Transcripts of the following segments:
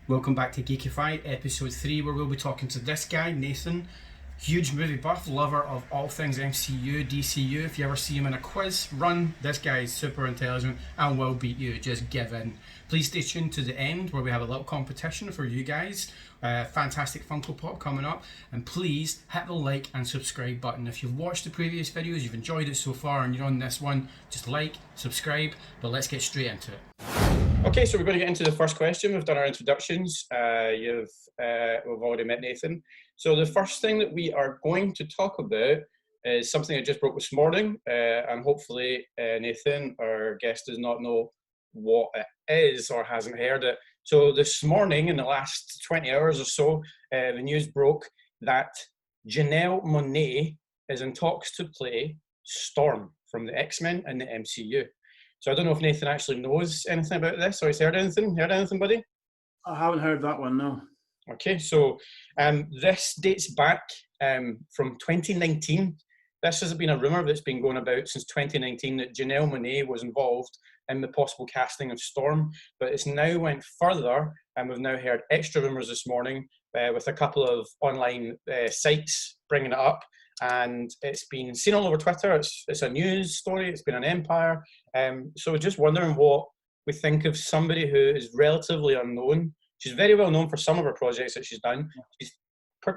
Welcome back to Geekified, episode 3, where we'll be talking to this guy, Nathan. Huge movie buff, lover of all things MCU, DCU. If you ever see him in a quiz run, this guy is super intelligent and will beat you. Just give in. Please stay tuned to the end where we have a little competition for you guys. Fantastic Funko Pop coming up. And please hit the like and subscribe button. If you've watched the previous videos, you've enjoyed it so far and you're on this one, just like, subscribe, but let's get straight into it. Okay, so we're going to get into the first question. We've done our introductions. We've already met Nathan. So the first thing that we are going to talk about is something I just broke this morning, and hopefully Nathan, our guest, does not know what it is or hasn't heard it. So this morning, in the last 20 hours or so, the news broke that Janelle Monae is in talks to play Storm from the X-Men and the MCU. So I don't know if Nathan actually knows anything about this or he's heard anything. Heard anything, buddy? I haven't heard that one, no. Okay, so this dates back from 2019. This has been a rumour that's been going about since 2019 that Janelle Monae was involved in the possible casting of Storm, but it's now went further, and we've now heard extra rumours this morning with a couple of online sites bringing it up, and it's been seen all over Twitter. It's a news story. It's been an empire. So we're just wondering what we think of somebody who is relatively unknown. She's very well known for some of her projects that she's done. She's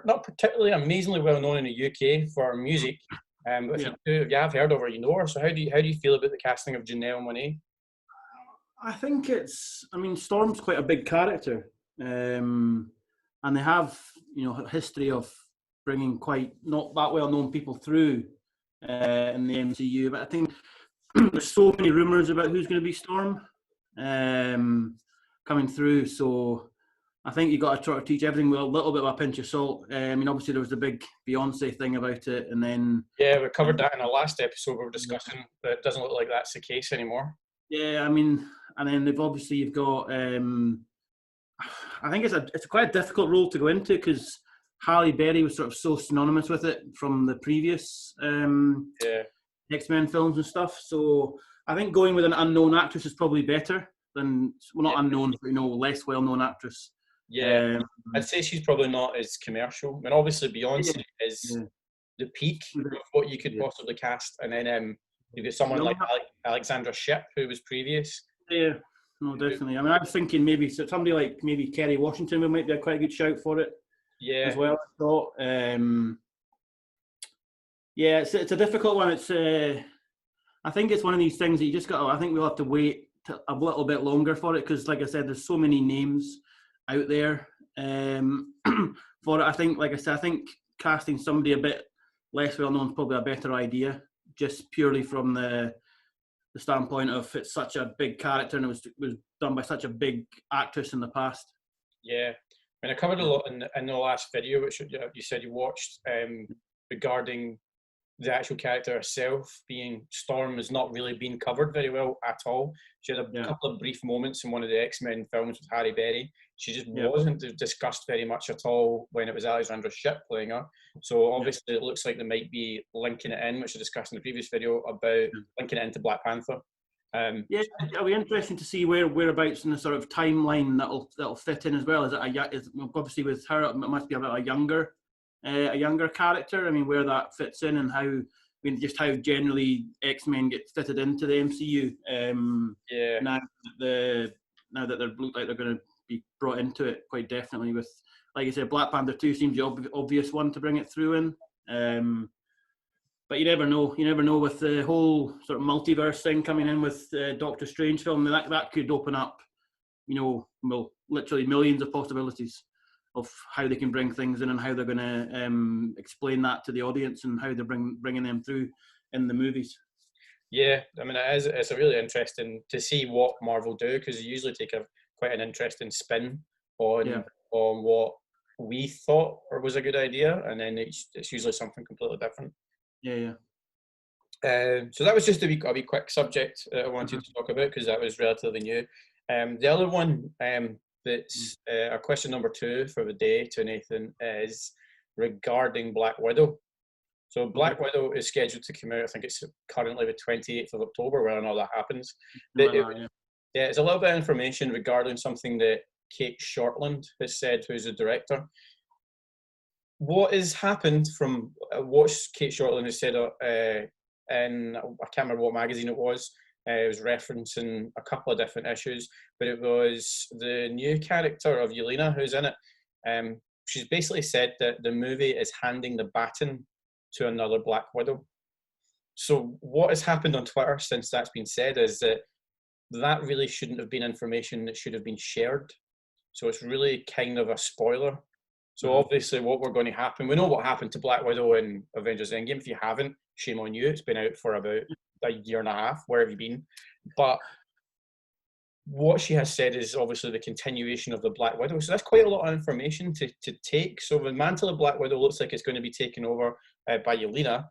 not particularly amazingly well known in the UK for music. But if you have heard of her, you know her. So how do you feel about the casting of Janelle Monae? I think Storm's quite a big character, and they have a history of bringing quite not that well known people through in the MCU. But I think there's so many rumours about who's going to be Storm coming through. So I think you got to try to teach everything with a little bit of a pinch of salt. Obviously there was the big Beyonce thing about it, and then we covered that in our last episode. We were discussing, but it doesn't look like that's the case anymore. Yeah, and then you've got. I think it's quite a difficult role to go into because Halle Berry was sort of so synonymous with it from the previous X-Men films and stuff. So I think going with an unknown actress is probably better than, well, not unknown, but less well-known actress. Yeah, I'd say she's probably not as commercial. I mean, obviously Beyonce is the peak of what you could possibly cast, and then you've got someone like Alexandra Shipp, who was previous. Yeah, no, definitely. I was thinking maybe somebody like maybe Kerry Washington might be a quite a good shout for it. Yeah, as well. I thought. It's a difficult one. It's I think it's one of these things that you just got. I think we'll have to wait a little bit longer for it because, like I said, there's so many names out there for it. I think, like I said, I think casting somebody a bit less well known is probably a better idea, just purely from the standpoint of it's such a big character and it was done by such a big actress in the past. Yeah. I covered a lot in the last video, which you said you watched, regarding the actual character herself being Storm has not really been covered very well at all. She had a couple of brief moments in one of the X-Men films with Halle Berry. She just wasn't discussed very much at all when it was Alexandra Shipp playing her. So obviously it looks like they might be linking it in, which I discussed in the previous video, about linking it into Black Panther. It'll be interesting to see whereabouts in the sort of timeline that'll fit in as well. Is it obviously with her it must be about a younger character. Where that fits in and how just how generally X-Men get fitted into the MCU. Now that they look like they're going to be brought into it quite definitely with, like I said, Black Panther 2 seems the obvious one to bring it through in. But you never know. You never know with the whole sort of multiverse thing coming in with Doctor Strange film. That could open up, literally millions of possibilities of how they can bring things in and how they're going to explain that to the audience and how they're bringing them through in the movies. Yeah, it's a really interesting to see what Marvel do because they usually take quite an interesting spin on what we thought was a good idea, and then it's usually something completely different. Yeah. So that was just a wee quick subject I wanted to talk about because that was relatively new. The other one that's our question number 2 for the day to Nathan is regarding Black Widow. So Black Widow is scheduled to come out, I think it's currently the 28th of October, whether or not that happens. It's a little bit of information regarding something that Cate Shortland has said, who's the director. What has happened from what Cate Shortland has said in, I can't remember what magazine it was referencing a couple of different issues, but it was the new character of Yelena who's in it. She's basically said that the movie is handing the baton to another Black Widow. So what has happened on Twitter since that's been said is that really shouldn't have been information that should have been shared. So it's really kind of a spoiler. So obviously what we're going to happen, we know what happened to Black Widow in Avengers Endgame. If you haven't, shame on you. It's been out for about a year and a half. Where have you been? But what she has said is obviously the continuation of the Black Widow. So that's quite a lot of information to take. So the mantle of Black Widow looks like it's going to be taken over by Yelena.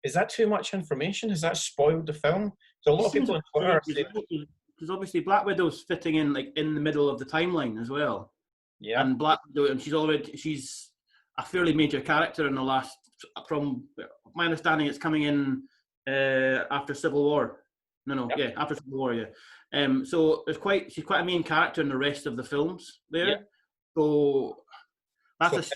Is that too much information? Has that spoiled the film? So a lot of people on Twitter because obviously Black Widow's fitting in like in the middle of the timeline as well. Yeah. And Black Widow, and she's a fairly major character in the last. From my understanding, it's coming in after Civil War. After Civil War, yeah. So she's quite a main character in the rest of the films there. Yeah. So that's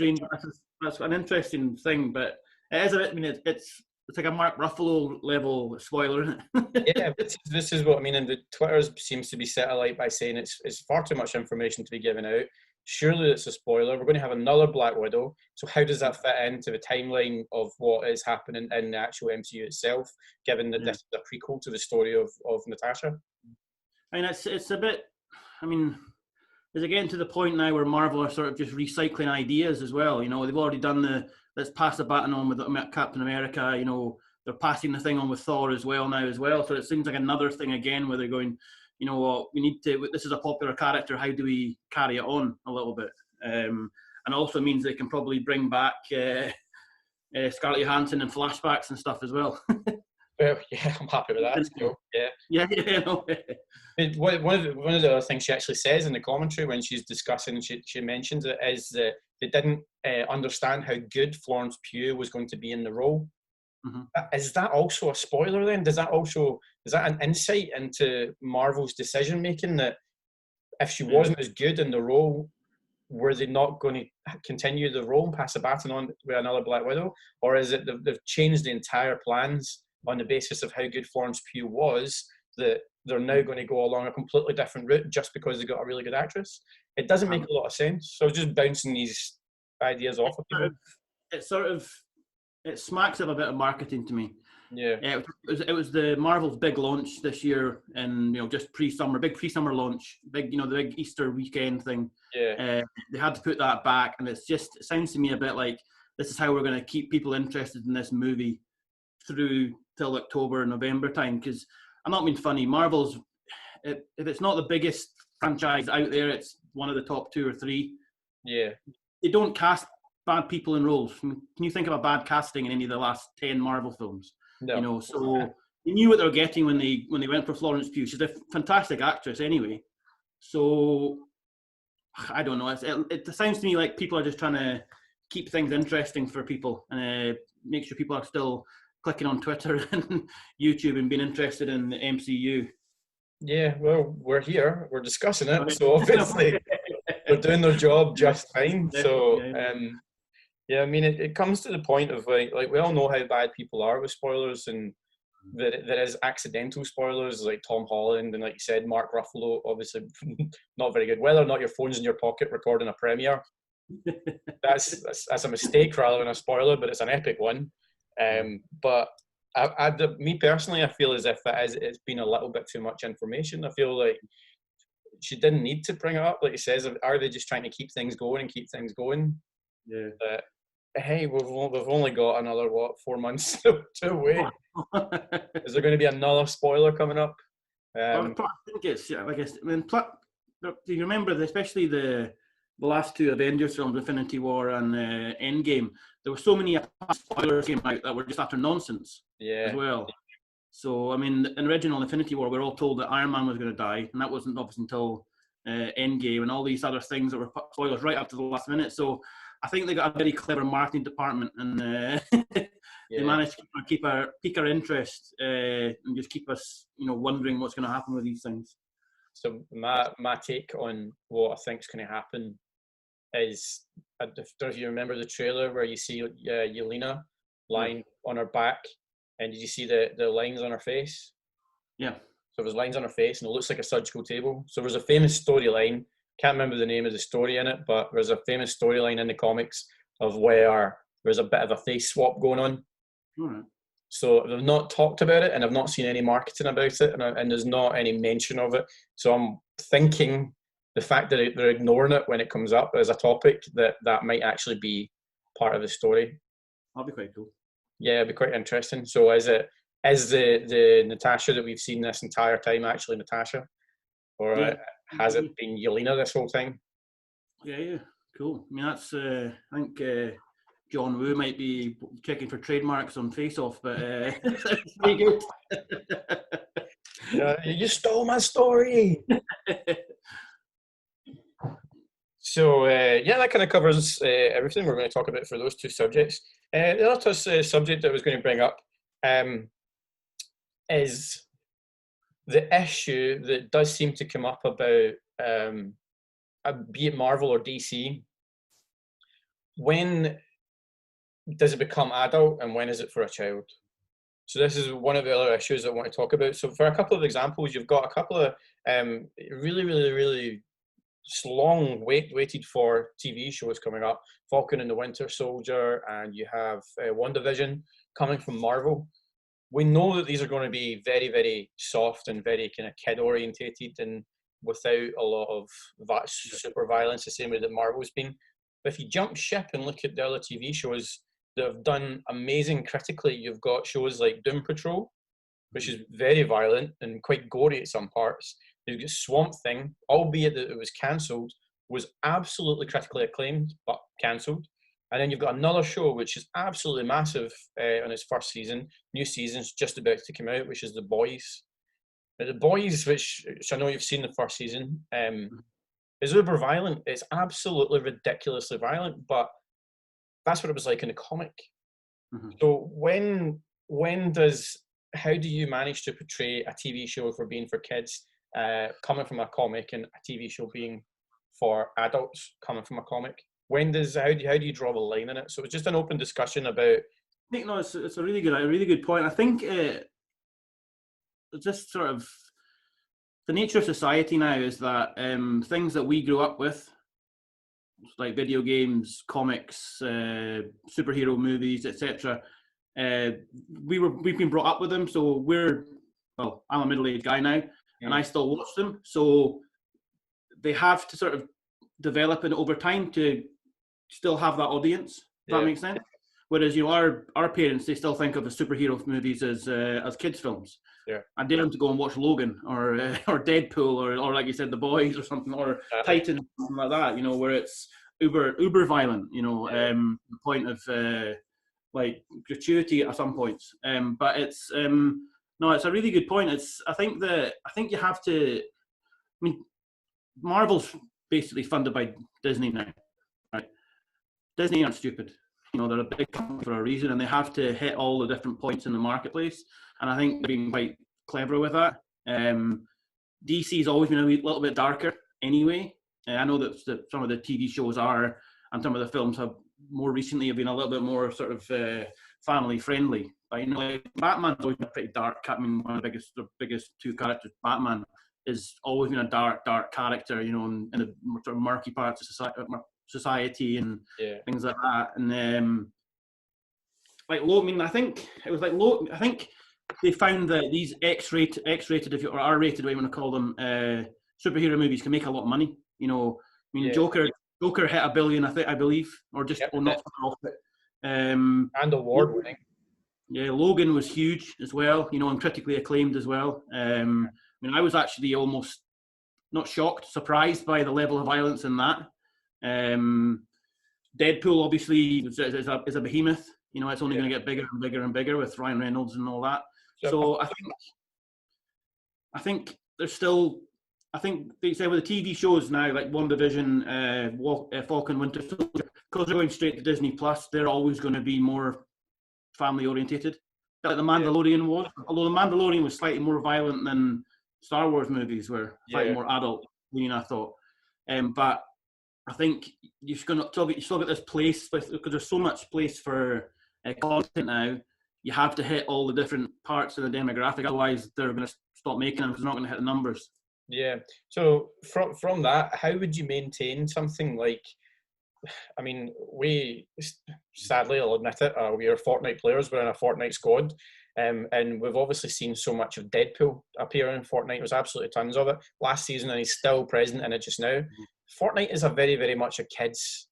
that's an interesting thing, but it is a bit. I mean, it's like a Mark Ruffalo level spoiler, isn't it? Yeah, this is what I mean. And the Twitter seems to be set alight by saying it's far too much information to be given out. Surely it's a spoiler. We're going to have another Black Widow. So how does that fit into the timeline of what is happening in the actual MCU itself, given that this is a prequel to the story of Natasha? I mean, it's a bit, I mean, is it getting to the point now where Marvel are sort of just recycling ideas as well? You know, they've already done let's pass the baton on with Captain America. You know, they're passing the thing on with Thor as well now as well. So it seems like another thing again where they're going, you know what, we need to, this is a popular character, how do we carry it on a little bit? And also means they can probably bring back Scarlett Johansson and flashbacks and stuff as well. Well, yeah, I'm happy with that. So, yeah. No. One of the other things she actually says in the commentary when she's discussing, she mentions it, is that they didn't understand how good Florence Pugh was going to be in the role. Is that also a spoiler then? Is that an insight into Marvel's decision making, that if she wasn't as good in the role, were they not going to continue the role and pass the baton on with another Black Widow? Or is it they've changed the entire plans on the basis of how good Florence Pugh was, that they're now going to go along a completely different route just because they got a really good actress? It doesn't make a lot of sense. So just bouncing these ideas off of people. It smacks of a bit of marketing to me. Yeah. It was the Marvel's big launch this year, and just big pre-summer launch, the big Easter weekend thing. Yeah. They had to put that back, and it sounds to me a bit like this is how we're going to keep people interested in this movie through till October, November time. Because I'm not being funny, Marvel's, if it's not the biggest franchise out there, it's one of the top 2 or 3. Yeah. They don't cast bad people in roles. Can you think of a bad casting in any of the last 10 Marvel films? No. So they knew what they were getting when they went for Florence Pugh. She's a fantastic actress anyway. So I don't know. It sounds to me like people are just trying to keep things interesting for people and make sure people are still clicking on Twitter and YouTube and being interested in the MCU. Yeah, well, we're here. We're discussing it. So obviously they're doing their job just fine. So yeah, I mean, it comes to the point of like we all know how bad people are with spoilers, and there is accidental spoilers like Tom Holland and, like you said, Mark Ruffalo, obviously not very good. Whether or not your phone's in your pocket recording a premiere, that's a mistake rather than a spoiler, but it's an epic one. But me personally, I feel as if it's been a little bit too much information. I feel like she didn't need to bring it up. Like he says, are they just trying to keep things going? Yeah. Hey, we've only got another 4 months to wait. Is there going to be another spoiler coming up? I think it's do you remember, especially the last 2 Avengers films, Infinity War and Endgame? There were so many spoilers came out that were just utter nonsense. Yeah. As well. So I mean, in original Infinity War, we were all told that Iron Man was going to die, and that wasn't obviously until Endgame, and all these other things that were spoilers right up to the last minute. So I think they got a very clever marketing department, and they managed to keep our interest and just keep us, wondering what's going to happen with these things. So my take on what I think is going to happen is, I don't know if you remember the trailer where you see Yelena lying on her back, and did you see the lines on her face? Yeah. So there's lines on her face, and it looks like a surgical table. So there's a famous storyline. Can't remember the name of the story in it, but there's a famous storyline in the comics of where there's a bit of a face swap going on. All right. So they've not talked about it, and I've not seen any marketing about it, and there's not any mention of it. So I'm thinking the fact that they're ignoring it when it comes up as a topic, that might actually be part of the story. That'll be quite cool. Yeah, it'd be quite interesting. So is the Natasha that we've seen this entire time actually Natasha? Or has it been Yelena this whole time? Yeah, cool. I mean, that's, I think John Woo might be checking for trademarks on Face Off, but it's pretty good. You stole my story! So, that kind of covers everything we're going to talk about for those two subjects. The other subject I was going to bring up is the issue that does seem to come up about, be it Marvel or DC, when does it become adult and when is it for a child? So this is one of the other issues I want to talk about. So for a couple of examples, you've got a couple of really long waited for TV shows coming up. Falcon and the Winter Soldier, and you have WandaVision coming from Marvel. We know that these are going to be very, very soft and very kind of kid orientated and without a lot of super violence, the same way that Marvel's been. But if you jump ship and look at the other TV shows that have done amazing critically, you've got shows like Doom Patrol, which is very violent and quite gory at some parts. You've got Swamp Thing, albeit that it was cancelled, was absolutely critically acclaimed, but cancelled. And then you've got another show which is absolutely massive on its first season. New season's just about to come out, which is The Boys. Now, The Boys, which I know you've seen the first season, is uber violent. It's absolutely ridiculously violent, but that's what it was like in the comic. Mm-hmm. So how do you manage to portray a TV show for being for kids coming from a comic and a TV show being for adults coming from a comic? How do you draw the line in it? So it's just an open discussion about. I think it's a really good point. I think just sort of the nature of society now is that things that we grew up with, like video games, comics, superhero movies, etc. We've been brought up with them, so I'm a middle-aged guy now, and I still watch them. So they have to sort of develop it over time to still have that audience. If that makes sense. Whereas our parents, they still think of the superhero movies as kids films. Yeah. I dare them to go and watch Logan or Deadpool or like you said, The Boys or something, or Titan, something like that. Where it's uber violent. The point of like gratuity at some points. But it's it's a really good point. I think you have to. I mean, Marvel's basically funded by Disney now, right? Disney aren't stupid. They're a big company for a reason, and they have to hit all the different points in the marketplace. And I think they're being quite clever with that. DC's always been a little bit darker anyway. I know that some of the TV shows are, and some of the films have more recently have been a little bit more sort of family friendly. But like Batman's always been pretty dark. I mean, one of the biggest two characters, Batman, has always been a dark character. In the sort of murky parts of society and things like that. And I think it was like I think they found that these X-rated, or R-rated, what you want to call them, superhero movies can make a lot of money. Joker hit $1 billion, I believe, or just not for profit. And award winning. Yeah, Logan was huge as well, and critically acclaimed as well. I was actually almost not shocked, surprised by the level of violence in that. Deadpool obviously is a behemoth. It's only going to get bigger and bigger and bigger with Ryan Reynolds and all that. So I think there's still. I think they say with the TV shows now, like WandaVision, Falcon, Winter Soldier, because they're going straight to Disney Plus, they're always going to be more family orientated. Like The Mandalorian was, although The Mandalorian was slightly more violent than Star Wars movies were slightly more adult leaning, I thought. But I think you've still got this place, because there's so much place for content now. You have to hit all the different parts of the demographic, otherwise they're going to stop making them because they're not going to hit the numbers. Yeah. So from that, how would you maintain something like? I mean, we sadly, I'll admit it, we are Fortnite players. We're in a Fortnite squad, and we've obviously seen so much of Deadpool appear in Fortnite. There's absolutely tons of it last season, and he's still present in it just now. Fortnite is a very, very much a kids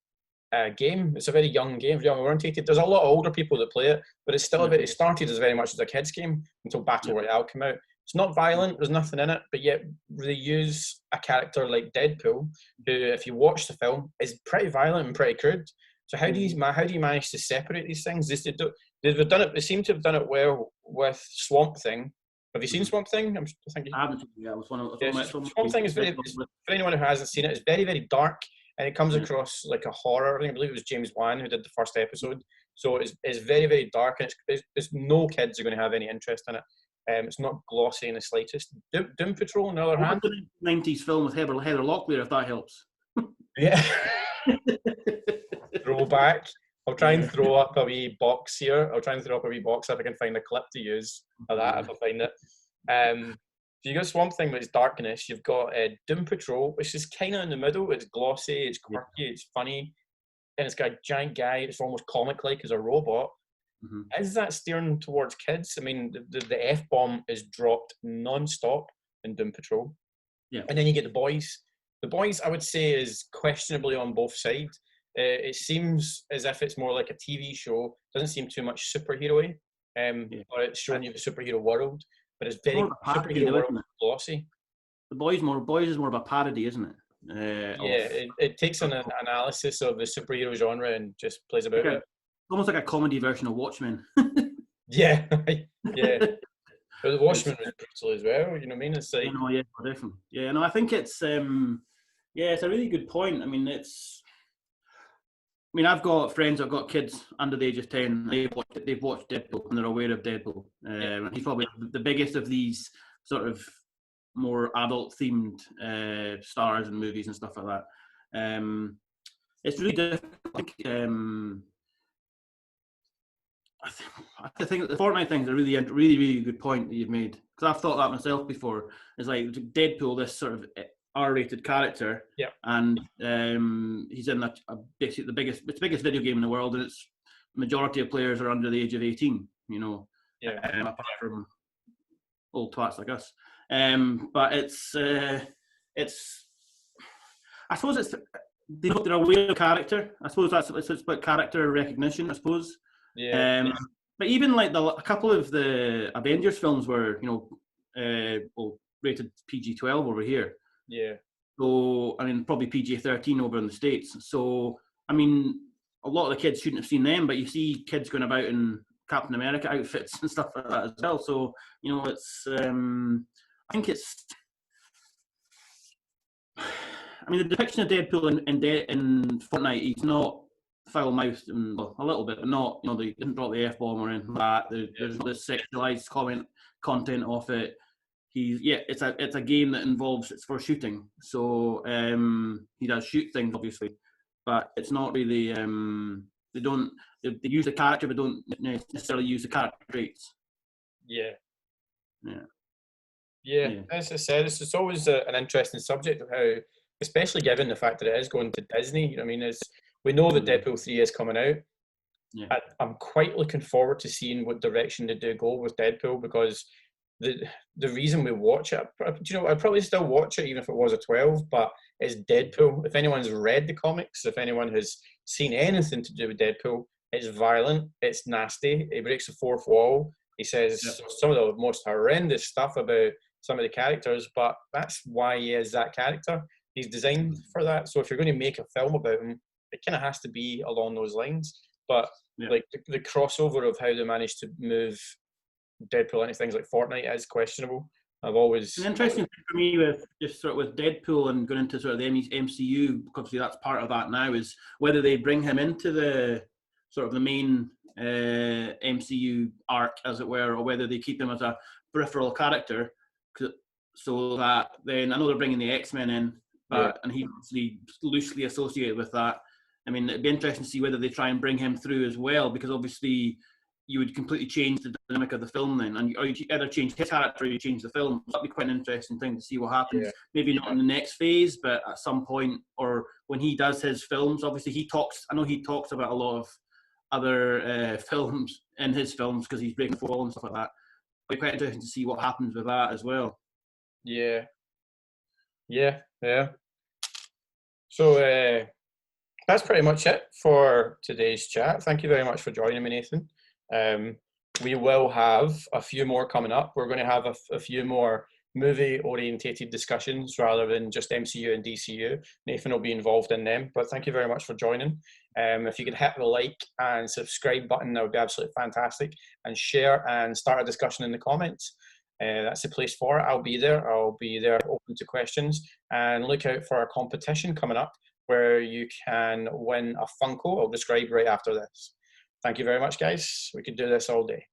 game. It's a very young game, young orientated. There's a lot of older people that play it, but it's still it started as very much as a kids game until Battle Royale came out. It's not violent. There's nothing in it, but yet they use a character like Deadpool, who, if you watch the film, is pretty violent and pretty crude. So how do you manage to separate these things? They've done it. They seem to have done it well with Swamp Thing. Have you seen Swamp Thing? I haven't seen it. Yeah, it was one of Swamp Thing is for anyone who hasn't seen it, it's very, very dark, and it comes across like a horror. I believe it was James Wan who did the first episode. So it's very, very dark, and it's no kids are going to have any interest in it. It's not glossy in the slightest. Doom Patrol, on the other hand, the 90s film with Heather Locklear, if that helps. Yeah. Throwback. I'll try and throw up a wee box here. I'll try and throw up a wee box if I can find a clip to use of that if I find it. So you've got Swamp Thing with its darkness. You've got Doom Patrol, which is kind of in the middle. It's glossy, it's quirky, it's funny, and it's got a giant guy. It's almost comic-like as a robot. Mm-hmm. Is that steering towards kids? I mean, the F-bomb is dropped non-stop in Doom Patrol. Yeah. And then you get The Boys. The Boys, I would say, is questionably on both sides. It seems as if it's more like a TV show. Doesn't seem too much superhero-y. Or it's showing you the superhero world. But it's very superhero world glossy. The Boys is more of a parody, isn't it? It takes an analysis of the superhero genre and just plays about it. Almost like a comedy version of Watchmen. Yeah. But the Watchmen was brutal as well. You know what I mean? It's like, definitely. Yeah, no, I think it's it's a really good point. I mean, I've got friends that've got kids under the age of 10. They've watched Deadpool and they're aware of Deadpool. He's probably the biggest of these sort of more adult-themed stars and movies and stuff like that. It's really difficult. I think the Fortnite thing is a really, really, really good point that you've made, because I've thought that myself before. It's like Deadpool, this sort of R-rated character, and he's in basically the biggest video game in the world, and it's majority of players are under the age of 18. You know, apart from old twats like us. But it's I suppose they're aware of character. I suppose it's about character recognition, I suppose. Yeah. But even like a couple of the Avengers films were, rated PG-12 over here. Yeah. So, I mean, probably PG-13 over in the States. So, I mean, a lot of the kids shouldn't have seen them, but you see kids going about in Captain America outfits and stuff like that as well. So, it's, I think it's, I mean, the depiction of Deadpool in Fortnite, he's not foul-mouthed, a little bit, but not, they didn't drop the F-bomb or anything like that. There's no sexualized content of it. It's a game that involves, it's for shooting. So he does shoot things, obviously, but it's not really, they use the character, but don't necessarily use the character traits. Yeah. As I said, it's always an interesting subject of how, especially given the fact that it is going to Disney. I mean, we know that Deadpool 3 is coming out. Yeah. I'm quite looking forward to seeing what direction they do go with Deadpool, because the reason we watch it, I'd probably still watch it even if it was a 12, but it's Deadpool. If anyone's read the comics, if anyone has seen anything to do with Deadpool, it's violent, it's nasty, he breaks the fourth wall, he says some of the most horrendous stuff about some of the characters, but that's why he is that character. He's designed for that. So if you're going to make a film about him, it kind of has to be along those lines. But like the crossover of how they managed to move Deadpool into things like Fortnite is questionable. I've always... An interesting thing for me with Deadpool and going into sort of the MCU, because that's part of that now, is whether they bring him into the sort of the main MCU arc, as it were, or whether they keep him as a peripheral character. Because so that then I know they're bringing the X-Men in, but and he's obviously loosely associated with that. I mean, it'd be interesting to see whether they try and bring him through as well, because obviously you would completely change the dynamic of the film then, and or you either change his character or you change the film. So that'd be quite an interesting thing to see what happens. Yeah. Maybe not in the next phase, but at some point, or when he does his films. Obviously, I know he talks about a lot of other films in his films because he's breaking the fourth wall and stuff like that. It'd be quite interesting to see what happens with that as well. Yeah. So that's pretty much it for today's chat. Thank you very much for joining me, Nathan. We will have a few more coming up. We're going to have a few more movie-orientated discussions rather than just MCU and DCU. Nathan will be involved in them, but thank you very much for joining. If you could hit the like and subscribe button, that would be absolutely fantastic. And share and start a discussion in the comments. That's the place for it. I'll be there open to questions. And look out for our competition coming up, where you can win a Funko. I'll describe right after this. Thank you very much, guys. We could do this all day.